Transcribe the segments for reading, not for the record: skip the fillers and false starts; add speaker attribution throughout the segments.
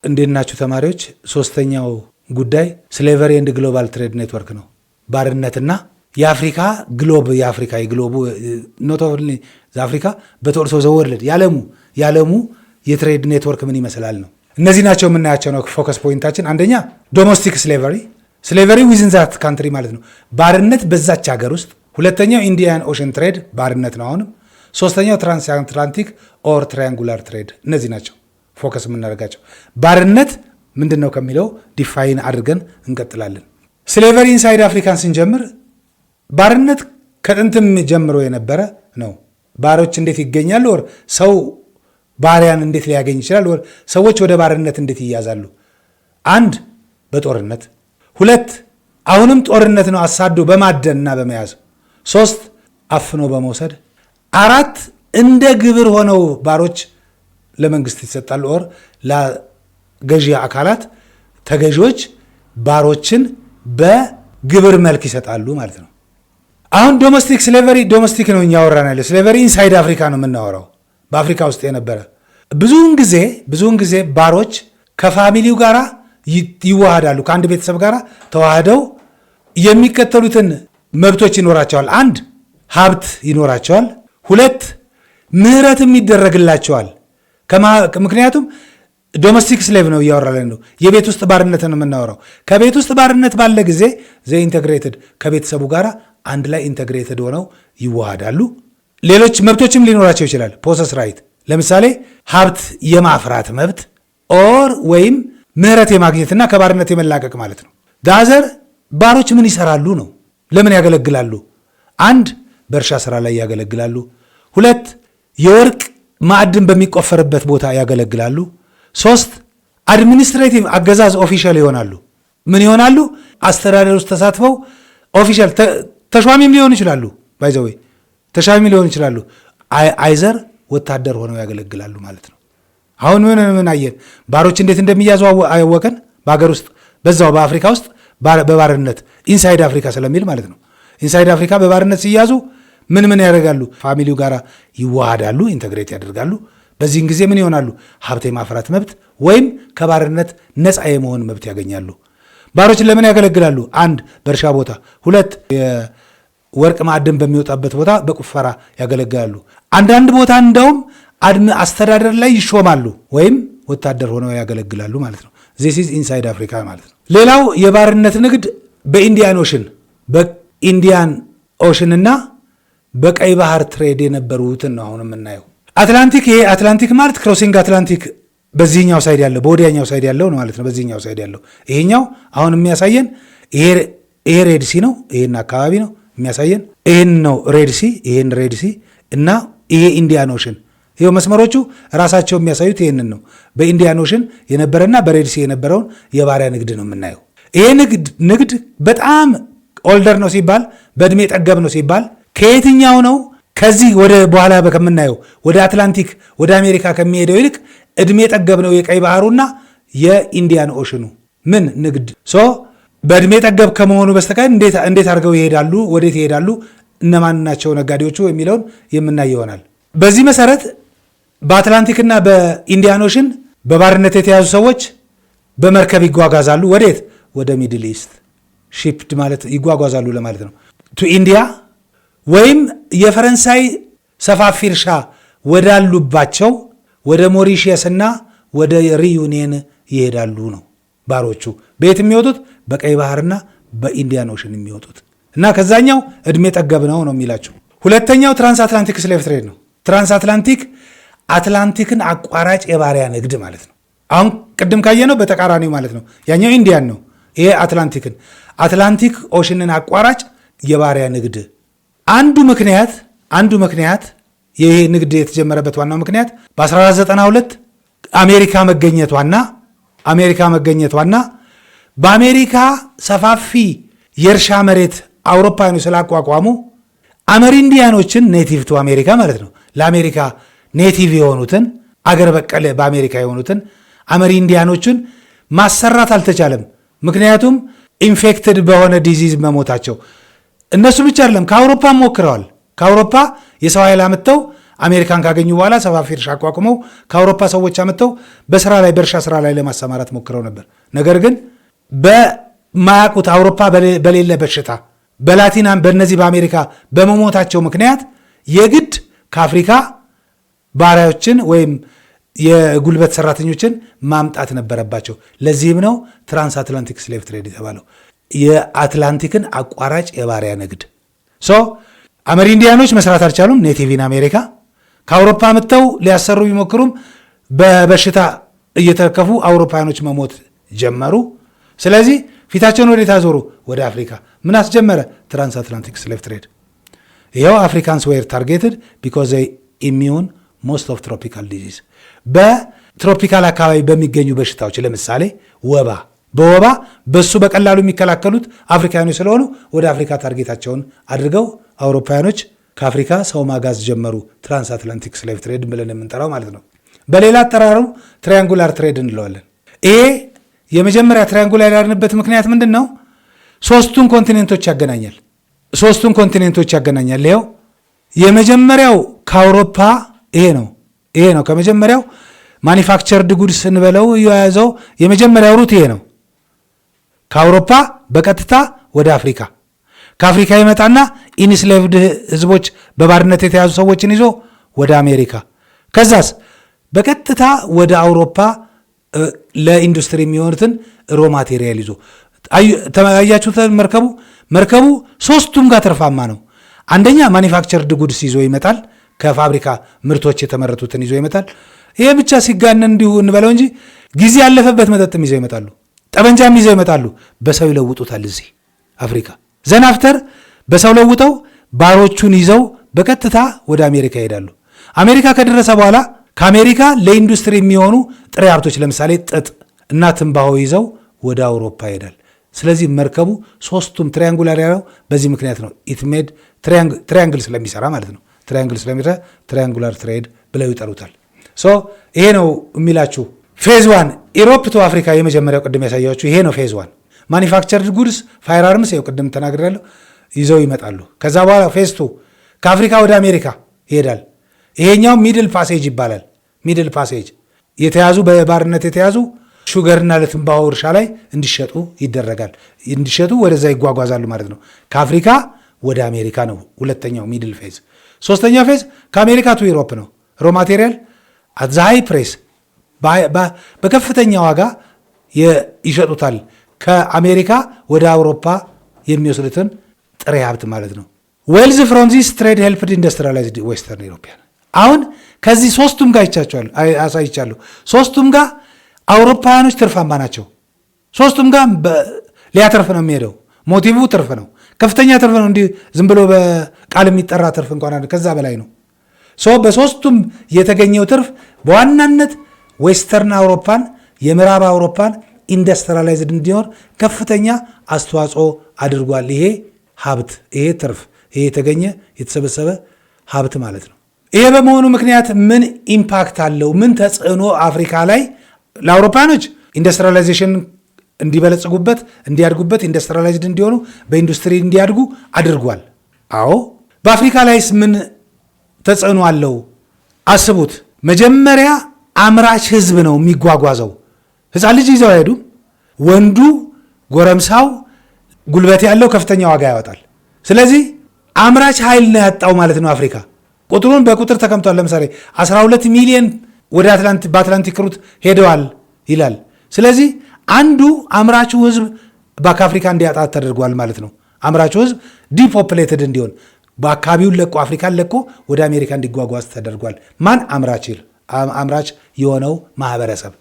Speaker 1: እንዴት ናችሁ ተማሪዎች? ሶስተኛው ጉዳይ ስሌቨሪ ኤንድ ግሎባል ትሬድ ኔትወርክ ነው። ባርነትና የአፍሪካ የግሎቡ ኖት ኦንሊ አፍሪካ በት ኦልሶ ዘ ወርልድ የዓለሙ የትሬድ ኔትወርክ ምን ይመስላል ነው። እነዚህ ናቸው የምናያቸው ነው ፎከስ ፖይንታችን። አንደኛ ዶሜስቲክ ስሌቨሪ ዊዝን ዛት ካንትሪ ማለት ነው፣ ባርነት በዛች ሀገር ውስጥ። ሁለተኛው ኢንዲያን ኦሽን ትሬድ ባርነት ነው አሁንም። ሶስተኛው ትራንስአትላንቲክ ኦር ትራያንጉላር ትሬድ። እነዚህ ናቸው ፎከስ የምናደርጋቸው። ባርነት ምንድን ነው ከሚለው ዲፋይን አድርገን እንቀጥላለን። ስሌቨሪ ኢንሳይድ አፍሪካን ስንጀምር ባርነት ከጥንትም ጀምሮ የነበረ ነው። ባሮች እንዴት ይገኛሉ? ወር ሰው ባሪያን እንዴት ሊያገኝ ይችላል? ወር ሰዎች ወደ ባርነት እንዴት ይያዛሉ? አንድ በጦርነት፣ ሁለት አሁንም ጦርነት ነው አሳዶ በማደንና በመያዝ፣ ሶስት አፍኖ በመውሰድ፣ አራት እንደ ግብር ሆነው ባሮች ለመንግስት ይሰጣሉ። ኦር ለገዢ አካላት ተገዢዎች ባሮችን በግብር መልክ ይሰጣሉ ማለት ነው። አሁን ዶሜስቲክ ስሌቨሪ ዶሜስቲክ ነው እኛ ወራን ያለ ስሌቨሪ ኢንሳይድ አፍሪካ ነው የምናወራው። በአፍሪካ ውስጥ የነበረ ብዙውን ጊዜ ባሮች ከፋሚሊው ጋር ይዋሃዳሉ። ከአንድ ቤተሰብ ጋር ተዋህደው የሚከተሉትን መብቶች ይኖራቸዋል። አንድ ሀብት ይኖራቸዋል። ሁለት ምህረትም ይደረግላቸዋል። ምክንያቱም ዶሜስቲክ ስሌቭ ነው እያወራለን ነው። የቤት ውስጥ ባርነት ነው የምናወራው። ከቤት ውስጥ ባርነት ባለ ጊዜ ኢንተግሬትድ ከቤተሰቡ ጋር አንድ ላይ ኢንተግሬትድ ሆነው ይዋሃዳሉ። ሌሎች መብቶችም ሊኖራቸው ይችላል። ፖሰስ ራይት፣ ለምሳሌ ሀብት የማፍራት መብት ኦር ወይም ምህረት የማግኘትና ከባርነት የመላቀቅ ማለት ነው። ዳዘር ባሮች ምን ይሰራሉ ነው? ለምን ያገለግላሉ? አንድ በእርሻ ስራ ላይ ያገለግላሉ። ሁለት የወርቅ ማዕድን በሚቆፈርበት ቦታ ያገለግላሉ። ሶስት አድሚኒስትሬቲቭ አገዛዝ ኦፊሻል ይሆናሉ። ምን ይሆናሉ? አስተዳደር ውስጥ ተሳትፈው ኦፊሻል ተሿሚም ሊሆኑ ይችላሉ። ባይዘወይ ተሿሚ ሊሆኑ ይችላሉ። አይዘር ወታደር ሆነው ያገለግላሉ ማለት ነው። አሁን ምን አየን? ባሮች እንዴት እንደሚያዙ አወቀን። በሀገር ውስጥ በዛው በአፍሪካ ውስጥ በባርነት ኢንሳይድ አፍሪካ ስለሚል ማለት ነው። ኢንሳይድ አፍሪካ በባርነት ሲያዙ ምን ያደርጋሉ? ፋሚሊው ጋር ይዋሃዳሉ፣ ኢንተግሬት ያደርጋሉ። በዚህን ጊዜ ምን ይሆናሉ? ሀብት የማፍራት መብት ወይም ከባርነት ነፃ የመሆን መብት ያገኛሉ። ባሮችን ለምን ያገለግላሉ? አንድ በእርሻ ቦታ፣ ሁለት የወርቅ ማዕድን በሚወጣበት ቦታ በቁፈራ ያገለግላሉ። አንዳንድ ቦታ እንደውም አስተዳደር ላይ ይሾማሉ ወይም ወታደር ሆነው ያገለግላሉ ማለት ነው። ዚስ ኢዝ ኢንሳይድ አፍሪካ ማለት ነው። ሌላው የባርነት ንግድ በኢንዲያን ኦሽን እና በቀይ ባህር ትሬድ የነበሩትን ነው አሁን የምናየው። አትላንቲክ፣ ይሄ አትላንቲክ ማለት ክሮሲንግ አትላንቲክ በዚህኛው ሳይድ ያለው በወዲያኛው ሳይድ ያለው ነው ማለት ነው። በዚህኛው ሳይድ ያለው ይሄኛው አሁን የሚያሳየን ይሄ ሬድሲ ነው። ይሄን አካባቢ ነው የሚያሳየን። ይሄን ነው ሬድሲ፣ ይሄን ሬድሲ እና ይሄ ኢንዲያን ኦሽን። ይሄው መስመሮቹ ራሳቸው የሚያሳዩት ይሄንን ነው። በኢንዲያን ኦሽን የነበረና በሬድሲ የነበረውን የባሪያ ንግድ ነው የምናየው። ይሄ ንግድ በጣም ኦልደር ነው ሲባል፣ በእድሜ ጠገብ ነው ሲባል ከየትኛው ነው? ከዚህ ወደ በኋላ ከምናየው ወደ አትላንቲክ ወደ አሜሪካ ከሚሄደው ይልቅ እድሜ ጠገብ ነው የቀይ ባህሩና የኢንዲያን ኦሽኑ ምን ንግድ በእድሜ ጠገብ ከመሆኑ በስተቀር እንዴት አድርገው ይሄዳሉ፣ ወዴት ይሄዳሉ፣ እነማን ናቸው ነጋዴዎቹ የሚለውን የምናይ ይሆናል። በዚህ መሰረት በአትላንቲክና በኢንዲያን ኦሽን በባርነት የተያዙ ሰዎች በመርከብ ይጓጓዛሉ። ወዴት? ወደ ሚድል ኢስት ሺፕድ ማለት ይጓጓዛሉ ለማለት ነው። ቱ ኢንዲያ ወይም የፈረንሳይ ሰፋፊ እርሻ ወዳሉባቸው ወደ ሞሪሺየስ እና ወደ ሪዩኒየን ይሄዳሉ ነው ባሮቹ። በየት የሚወጡት? በቀይ ባህርና በኢንዲያን ኦሽን የሚወጡት እና ከዛኛው እድሜ ጠገብ ነው የሚላቸው። ሁለተኛው ትራንስአትላንቲክ ስሌቭ ትሬድ ነው። አትላንቲክን አቋራጭ የባሪያ ንግድ ማለት ነው። አሁን ቅድም ካየነው በተቃራኒው ማለት ነው። ያኛው ኢንዲያን ነው፣ ይሄ አትላንቲክ ኦሽንን አቋራጭ የባሪያ ንግድ። አንዱ ምክንያት ይሄ ንግድ የተጀመረበት ዋናው ምክንያት በ1492 አሜሪካ መገኘቷና በአሜሪካ ሰፋፊ የእርሻ መሬት አውሮፓውያኑ ስላቋቋሙ አሜሪንዲያኖችን ኔቲቭ ቱ አሜሪካ ማለት ነው። ለአሜሪካ ኔቲቭ የሆኑትን አገር በቀል በአሜሪካ የሆኑትን አሜሪንዲያኖችን ማሰራት አልተቻለም። ምክንያቱም ኢንፌክትድ በሆነ ዲዚዝ መሞታቸው። እነሱ ብቻ አይደለም፣ ከአውሮፓ ሞክረዋል። ከአውሮፓ የሰው ኃይል አምጥተው አሜሪካን ካገኙ በኋላ ሰፋፊ እርሻ አቋቁመው ከአውሮፓ ሰዎች አመጥተው በእርሻ ስራ ላይ ለማሰማራት ሞክረው ነበር። ነገር ግን በማያውቁት አውሮፓ በሌለ በሽታ በላቲናም በእነዚህ በአሜሪካ በመሞታቸው ምክንያት የግድ ከአፍሪካ ባሪያዎችን ወይም የጉልበት ሰራተኞችን ማምጣት ነበረባቸው። ለዚህም ነው ትራንስ አትላንቲክ ስሌቭ ትሬድ የተባለው የአትላንቲክን አቋራጭ የባሪያ ንግድ። አሜሪንዲያኖች መስራት አልቻሉም። ኔቲቭ ኢን አሜሪካ ከአውሮፓ መጥተው ሊያሰሩ ቢሞክሩም በበሽታ እየተከፉ አውሮፓውያኖች መሞት ጀመሩ። ስለዚህ ፊታቸውን ወደ ታዞሩ ወደ አፍሪካ። ምን አስጀመረ? ትራንስ አትላንቲክ ስሌቭ ትሬድ። ይኸው አፍሪካንስ ዌር ታርጌትድ ቢኮዝ ዘይ ኢሚዩን ሞስት ኦፍ ትሮፒካል ዲዚዝ። በትሮፒካል አካባቢ በሚገኙ በሽታዎች ለምሳሌ ወባ፣ በወባ በሱ በቀላሉ የሚከላከሉት አፍሪካኖች ስለሆኑ ወደ አፍሪካ ታርጌታቸውን አድርገው አውሮፓውያኖች ከአፍሪካ ሰው ማጋዝ ጀመሩ። ትራንስ አትላንቲክ ስሌቭ ትሬድ ብለን የምንጠራው ማለት ነው። በሌላ አጠራሩ ትራያንጉላር ትሬድ እንለዋለን። ይሄ የመጀመሪያ ትራያንጉላር ያልንበት ምክንያት ምንድን ነው? ሶስቱን ኮንቲኔንቶች ያገናኛል። ይኸው የመጀመሪያው ከአውሮፓ ይሄ ነው። ከመጀመሪያው ማኒፋክቸርድ ጉድስ እንበለው የያዘው የመጀመሪያው ሩት ይሄ ነው። ከአውሮፓ በቀጥታ ወደ አፍሪካ፣ ከአፍሪካ ይመጣና ኢንስሌቭድ ህዝቦች በባርነት የተያዙ ሰዎችን ይዞ ወደ አሜሪካ፣ ከዛስ በቀጥታ ወደ አውሮፓ ለኢንዱስትሪ የሚሆኑትን ሮ ማቴሪያል ይዞ አያችሁት። መርከቡ ሶስቱም ጋር ትርፋማ ነው። አንደኛ ማኒፋክቸርድ ጉድስ ይዞ ይመጣል። ከፋብሪካ ምርቶች የተመረቱትን ይዞ ይመጣል። ይሄ ብቻ ሲጋነን እንዲሁ እንበለው እንጂ ጊዜ ያለፈበት መጠጥም ይዘው ይመጣሉ። ጠበንጃም ይዘው ይመጣሉ። በሰው ይለውጡታል። እዚህ አፍሪካ ዘናፍተር በሰው ለውጠው ባሮቹን ይዘው በቀጥታ ወደ አሜሪካ ይሄዳሉ። አሜሪካ ከደረሰ በኋላ ከአሜሪካ ለኢንዱስትሪ የሚሆኑ ጥሬ ሀብቶች ለምሳሌ ጥጥ እና ትንባሆ ይዘው ወደ አውሮፓ ይሄዳል። ስለዚህ መርከቡ ሶስቱም ትሪያንጉላር ያለው በዚህ ምክንያት ነው። ኢትሜድ ትሪያንግል ስለሚሰራ ማለት ነው። ትሪያንጉላር ትሬድ ብለው ይጠሩታል። ይሄ ነው የሚላችሁ ፌዝ ዋን ኢሮፕ ቱ አፍሪካ። የመጀመሪያው ቅድም ያሳያችሁ ይሄ ነው ፌዝ ዋን። ማኒፋክቸርድ ጉድስ ፋየር አርምስ ይኸው ቅድም ተናግሬያለሁ ይዘው ይመጣሉ። ከዛ በኋላ ፌዝ ቱ ከአፍሪካ ወደ አሜሪካ ይሄዳል። ይሄኛው ሚድል ፓሴጅ ይባላል። ሚድል ፓሴጅ የተያዙ በባርነት የተያዙ ሹገርና ለትንባሆ እርሻ ላይ እንዲሸጡ ይደረጋል። እንዲሸጡ ወደዛ ይጓጓዛሉ ማለት ነው። ከአፍሪካ ወደ አሜሪካ ነው ሁለተኛው ሚድል ፌዝ። ሶስተኛው ፌዝ ከአሜሪካ ቱ ዩሮፕ ነው። ሮ ማቴሪያል አት ዘ ሃይ ፕሬስ በከፍተኛ ዋጋ ይሸጡታል። ከአሜሪካ ወደ አውሮፓ የሚወስዱትን ጥሬ ሀብት ማለት ነው። ዌልዝ ፍሮም ዚስ ትሬድ ሄልፕድ ኢንዱስትሪያላይዝድ ዌስተርን ኢሮፒያን። አሁን ከዚህ ሶስቱም ጋር አሳይቻለሁ። ሶስቱም ጋር አውሮፓውያኖች ትርፋማ ናቸው። ሶስቱም ጋር ሊያተርፍ ነው የሚሄደው። ሞቲቭ ትርፍ ነው፣ ከፍተኛ ትርፍ ነው። እንዲህ ዝም ብሎ በቃል የሚጠራ ትርፍ እንኳን ከዛ በላይ ነው። በሶስቱም የተገኘው ትርፍ በዋናነት ዌስተርን አውሮፓን የምዕራብ አውሮፓን ኢንዱስትሪያላይዝድ እንዲኖር ከፍተኛ አስተዋጽኦ አድርጓል። ይሄ ሀብት፣ ይሄ ትርፍ፣ ይሄ የተገኘ የተሰበሰበ ሀብት ማለት ነው። ይሄ በመሆኑ ምክንያት ምን ኢምፓክት አለው? ምን ተጽዕኖ አፍሪካ ላይ ለአውሮፓኖች ኢንዱስትሪያላይዜሽን እንዲበለጽጉበት፣ እንዲያድጉበት፣ ኢንዱስትሪያላይዝድ እንዲሆኑ፣ በኢንዱስትሪ እንዲያድጉ አድርጓል። አዎ። በአፍሪካ ላይስ ምን ተጽዕኖ አለው? አስቡት። መጀመሪያ አምራች ህዝብ ነው የሚጓጓዘው። ህፃን ልጅ ይዘው አይሄዱም። ወንዱ ጎረምሳው ጉልበት ያለው ከፍተኛ ዋጋ ያወጣል። ስለዚህ አምራች ኃይል ነው ያጣው ማለት ነው። አፍሪካ ቁጥሩን በቁጥር ተቀምጧል። ለምሳሌ 12 ሚሊዮን ወደ በአትላንቲክ ሩት ሄደዋል ይላል። ስለዚህ አንዱ አምራቹ ህዝብ ከአፍሪካ እንዲያጣ ተደርጓል ማለት ነው። አምራቹ ህዝብ ዲፖፕሌትድ እንዲሆን በአካባቢውን ለቆ አፍሪካን ለቆ ወደ አሜሪካ እንዲጓጓዝ ተደርጓል። ማን? አምራች የሆነው ማህበረሰብ።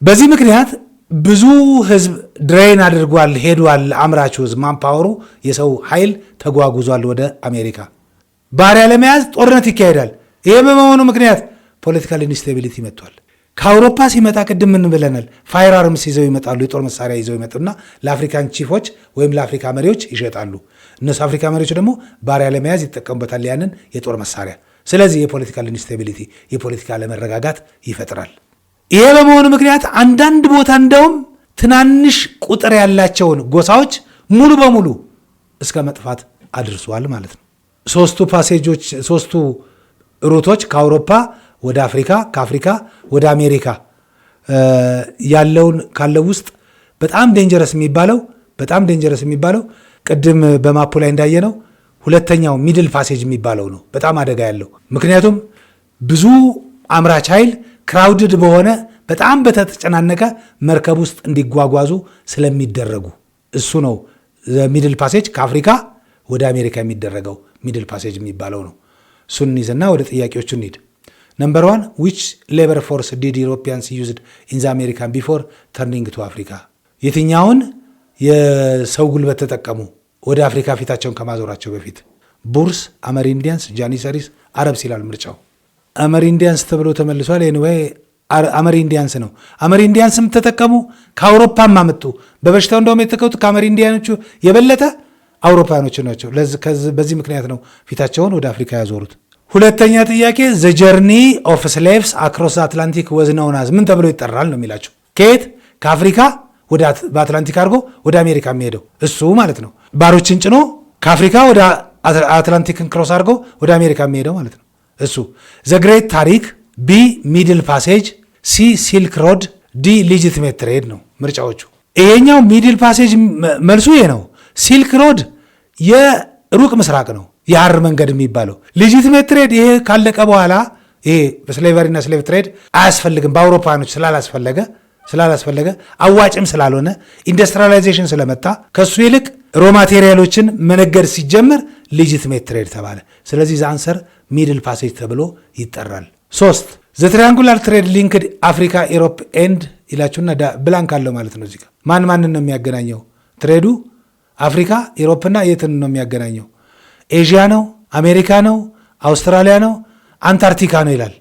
Speaker 1: በዚህ ምክንያት ብዙ ህዝብ ድሬን አድርጓል፣ ሄዷል። አምራቹ ህዝብ ማንፓወሩ የሰው ኃይል ተጓጉዟል ወደ አሜሪካ። ባሪያ ለመያዝ ጦርነት ይካሄዳል። ይሄ በመሆኑ ምክንያት ፖለቲካል ኢንስቴቢሊቲ መጥቷል። ከአውሮፓ ሲመጣ ቅድም ምን ብለናል? ፋየር አርምስ ይዘው ይመጣሉ። የጦር መሳሪያ ይዘው ይመጡና ለአፍሪካን ቺፎች ወይም ለአፍሪካ መሪዎች ይሸጣሉ። እነሱ አፍሪካ መሪዎች ደግሞ ባሪያ ለመያዝ ይጠቀሙበታል ያንን የጦር መሳሪያ። ስለዚህ የፖለቲካል ኢንስቴቢሊቲ የፖለቲካ አለመረጋጋት ይፈጥራል። ይሄ በመሆኑ ምክንያት አንዳንድ ቦታ እንደውም ትናንሽ ቁጥር ያላቸውን ጎሳዎች ሙሉ በሙሉ እስከ መጥፋት አድርሷል ማለት ነው። ሶስቱ ሩቶች ከአውሮፓ ወደ አፍሪካ፣ ከአፍሪካ ወደ አሜሪካ ያለውን ካለው ውስጥ በጣም ዴንጀረስ የሚባለው ቅድም በማፑ ላይ እንዳየነው ሁለተኛው ሚድል ፓሴጅ የሚባለው ነው። በጣም አደጋ ያለው ምክንያቱም ብዙ አምራች ኃይል ክራውድድ በሆነ በጣም በተጨናነቀ መርከብ ውስጥ እንዲጓጓዙ ስለሚደረጉ እሱ ነው ሚድል ፓሴጅ ከአፍሪካ ወደ አሜሪካ የሚደረገው ሚድል ፓሴጅ የሚባለው ነው። እሱን እንይዝና ወደ ጥያቄዎቹ እንሂድ። ነምበር 1 ዊች ሌበር ፎርስ ዲድ ኢሮፒያንስ ዩዝድ ኢን ዘ አሜሪካን ቢፎር ተርኒንግ ቱ አፍሪካ? የትኛውን የሰው ጉልበት ተጠቀሙ ወደ አፍሪካ ፊታቸውን ከማዞራቸው በፊት? ቡርስ፣ አመሪንዲያንስ፣ ጃኒሰሪስ፣ አረብስ ይላል ምርጫው። አመሪንዲያንስ ተብሎ ተመልሷል። ኤኒዌይ አመሪንዲያንስ ነው። አመሪንዲያንስም ተጠቀሙ፣ ከአውሮፓም አመጡ። በበሽታው እንደውም የተቀውት ከአመሪንዲያኖቹ የበለጠ አውሮፓኖች ናቸው። በዚህ ምክንያት ነው ፊታቸውን ወደ አፍሪካ ያዞሩት። ሁለተኛ ጥያቄ ዘ ጀርኒ ኦፍ ስሌቭስ አክሮስ አትላንቲክ ወዝ ናውን አዝ ምን ተብሎ ይጠራል ነው የሚላቸው። ከየት ከአፍሪካ በአትላንቲክ አድርጎ ወደ አሜሪካ የሚሄደው እሱ ማለት ነው። ባሮችን ጭኖ ከአፍሪካ ወደ አትላንቲክን ክሮስ አድርጎ ወደ አሜሪካ የሚሄደው ማለት ነው እሱ። ዘ ግሬት ታሪክ፣ ቢ ሚድል ፓሴጅ፣ ሲ ሲልክ ሮድ፣ ዲ ሊጂትሜት ትሬድ ነው ምርጫዎቹ። ይሄኛው ሚድል ፓሴጅ መልሱ ይሄ ነው። ሲልክ ሮድ የሩቅ ምስራቅ ነው የሐር መንገድ የሚባለው። ሊጂትሜት ትሬድ ይሄ ካለቀ በኋላ ይሄ በስሌቨሪና ስሌቭ ትሬድ አያስፈልግም በአውሮፓኖች ስላላስፈለገ አዋጭም ስላልሆነ ኢንዱስትሪያላይዜሽን ስለመጣ ከሱ ይልቅ ሮ ማቴሪያሎችን መነገድ ሲጀመር ሊጂትሜት ትሬድ ተባለ። ስለዚህ ዛንሰር ሚድል ፓሴጅ ተብሎ ይጠራል። 3 ዘ ትሪያንጉላር ትሬድ ሊንክድ አፍሪካ ኢሮፕ ኤንድ ይላችሁና ብላንክ አለው ማለት ነው። እዚህ ጋር ማንን ነው የሚያገናኘው? ትሬዱ አፍሪካ ኢሮፕና የትን ነው የሚያገናኘው? ኤዥያ ነው? አሜሪካ ነው? አውስትራሊያ ነው? አንታርክቲካ ነው ይላል።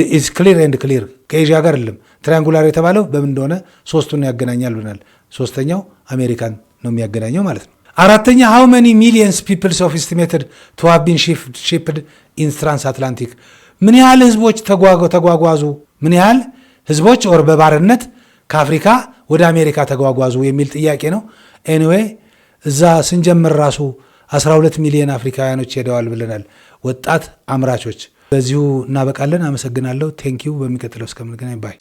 Speaker 1: ኢትስ ክሊር ኤንድ ክሊር ከኤዥያ ጋር አይደለም። ትሪያንጉላር የተባለው በምን እንደሆነ ሶስቱን ያገናኛል ብናል። ሶስተኛው አሜሪካን ነው የሚያገናኘው ማለት ነው። አራተኛ ሃው መኒ ሚሊየንስ ፒፕልስ ኦፍ ኤስቲሜትድ ቱ ሃቭ ቢን ሺፕድ ኢን ትራንስ አትላንቲክ? ምን ያህል ህዝቦች ተጓጓዙ? ምን ያህል ህዝቦች ኦር በባርነት ከአፍሪካ ወደ አሜሪካ ተጓጓዙ የሚል ጥያቄ ነው። ኤኒዌይ እዛ ስንጀምር ራሱ 12 ሚሊዮን አፍሪካውያኖች ሄደዋል ብለናል፣ ወጣት አምራቾች። በዚሁ እናበቃለን። አመሰግናለሁ። ቴንኪው። በሚቀጥለው እስከምንገናኝ ባይ